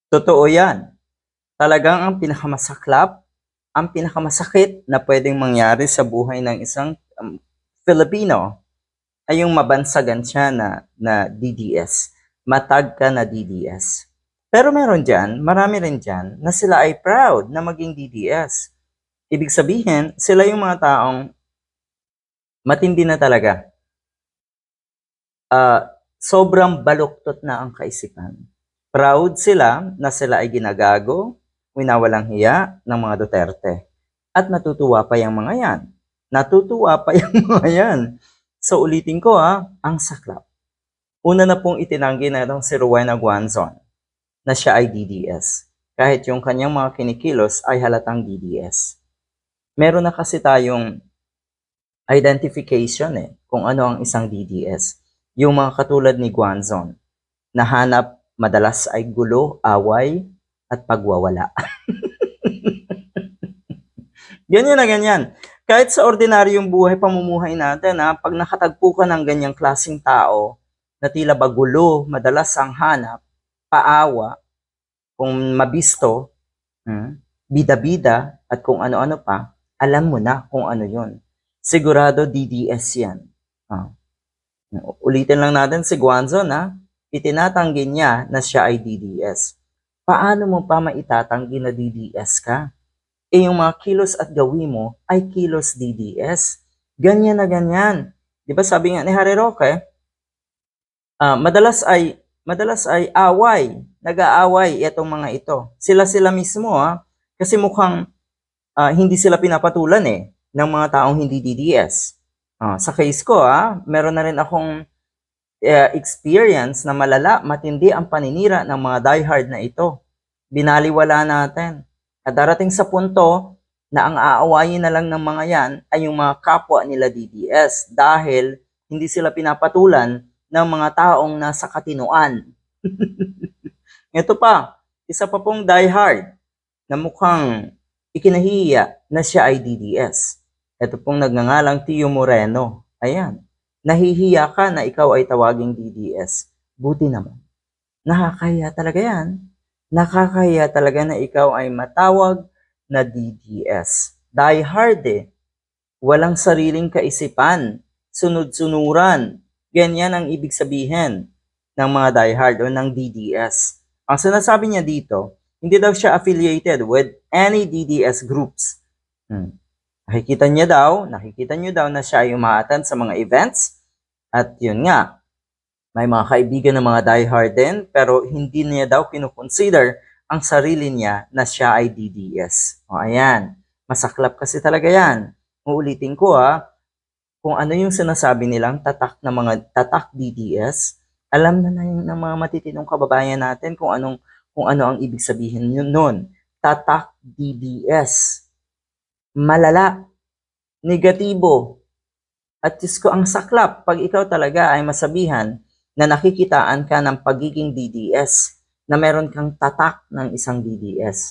Totoo yan. Talagang ang pinakamasakit na pwedeng mangyari sa buhay ng isang Filipino ay yung mabansagan siya na DDS. Matag ka na DDS. Pero marami rin dyan, na sila ay proud na maging DDS. Ibig sabihin, sila yung mga taong matindi na talaga. Sobrang baluktot na ang kaisipan. Proud sila na sila ay ginagago, winawalang hiya ng mga Duterte. At natutuwa pa yung mga yan. Natutuwa pa yung mga yan. So ulitin ko ang saklap. Una na pong itinanggi na itong si Rowena Guanzon na siya ay DDS. Kahit yung kanyang mga kinikilos ay halatang DDS. Meron na kasi tayong identification kung ano ang isang DDS. Yung mga katulad ni Guanzon, nahanap madalas ay gulo, away, at pagwawala. Ganyan na ganyan. Kahit sa ordinaryong buhay, pamumuhay natin, pag nakatagpo ka ng ganyang klaseng tao, na tila ba gulo, madalas ang hanap, paawa, kung mabisto, bida-bida, at kung ano-ano pa, alam mo na kung ano yon. Sigurado DDS yan. Ulitin lang natin si Guanzon, itinatanggi niya na siya ay DDS. Paano mo pa maitatanggi na DDS ka? Yung mga kilos at gawin mo ay kilos DDS. Ganyan na ganyan. Di ba sabi nga ni Harry Roque, madalas ay away, nag-aaway itong mga ito. Sila mismo kasi mukhang hindi sila pinapatulan ng mga taong hindi DDS. Sa case ko meron na rin akong experience na malala, matindi ang paninira ng mga diehard na ito. Binaliwala natin. At darating sa punto na ang aawayin na lang ng mga yan ay yung mga kapwa nila DDS dahil hindi sila pinapatulan ng mga taong nasa katinuan. Ito pa, isa pa pong diehard na mukhang ikinahiya na siya ay DDS. Ito pong nagngangalang Tio Moreno. Ayan, nahihiya ka na ikaw ay tawaging DDS. Buti naman. Nakakahiya talaga yan. Nakakahiya talaga na ikaw ay matawag na DDS. Die hard Walang sariling kaisipan. Sunod-sunuran. Ganyan ang ibig sabihin ng mga die hard o ng DDS. Ang sinasabi niya dito, hindi daw siya affiliated with any DDS groups. Nakikita niyo daw na siya ay umaattend sa mga events. At yun nga, may mga kaibigan ng mga diehard din, pero hindi niya daw kinukonsider ang sarili niya na siya ay DDS. Ayan. Masaklap kasi talaga yan. Uulitin ko kung ano yung sinasabi nilang tatak DDS, alam na yung ng mga matitinong kababayan natin kung ano ang ibig sabihin nun. Tatak DDS. Malala. Negatibo. At Diyos ko, ang saklap pag ikaw talaga ay masabihan na nakikitaan ka ng pagiging DDS, na meron kang tatak ng isang DDS.